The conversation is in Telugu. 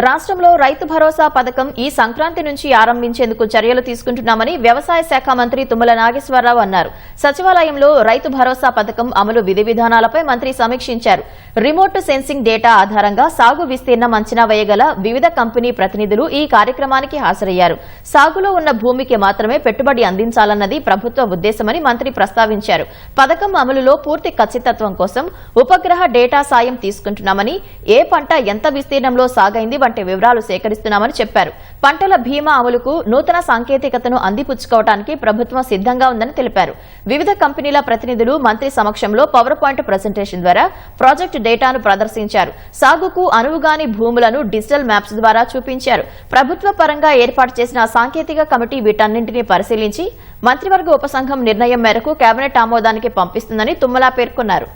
రాష్ట్రంలో రైతు భరోసా పథకం ఈ సంక్రాంతి నుంచి ఆరంభించేందుకు చర్యలు తీసుకుంటున్నామని వ్యవసాయ శాఖ మంత్రి తుమ్మల నాగేశ్వరరావు అన్నారు. సచివాలయంలో రైతు భరోసా పథకం అమలు విధి విధానాలపై మంత్రి సమీక్షించారు. రిమోట్ సెన్సింగ్ డేటా ఆధారంగా సాగు విస్తీర్ణం అంచనా వేయగల వివిధ కంపెనీ ప్రతినిధులు ఈ కార్యక్రమానికి హాజరయ్యారు. సాగులో ఉన్న భూమికి మాత్రమే పెట్టుబడి అందించాలన్నది ప్రభుత్వ ఉద్దేశమని మంత్రి ప్రస్తావించారు. పథకం అమలులో పూర్తి ఖచ్చితత్వం కోసం ఉపగ్రహ డేటా సాయం తీసుకుంటున్నామని, ఏ పంట ఎంత విస్తీర్ణంలో సాగైంది వంటి వివరాలు సేకరిస్తున్నామని చెప్పారు. పంటల బీమా అమలుకు నూతన సాంకేతికతను అందిపుచ్చుకోవడానికి ప్రభుత్వం సిద్దంగా ఉందని తెలిపారు. వివిధ కంపెనీల ప్రతినిధులు మంత్రి సమక్షంలో పవర్ పాయింట్ ప్రెజెంటేషన్ ద్వారా ప్రాజెక్టు డేటాను ప్రదర్శించారు. సాగుకు అనువుగాని భూములను డిజిటల్ మ్యాప్స్ ద్వారా చూపించారు. ప్రభుత్వ పరంగా ఏర్పాటు చేసిన సాంకేతిక కమిటీ వీటన్నింటినీ పరిశీలించి మంత్రివర్గ ఉపసంఘం నిర్ణయం మేరకు కేబినెట్ ఆమోదానికి పంపిస్తుందని తుమ్మల పేర్కొన్నారు.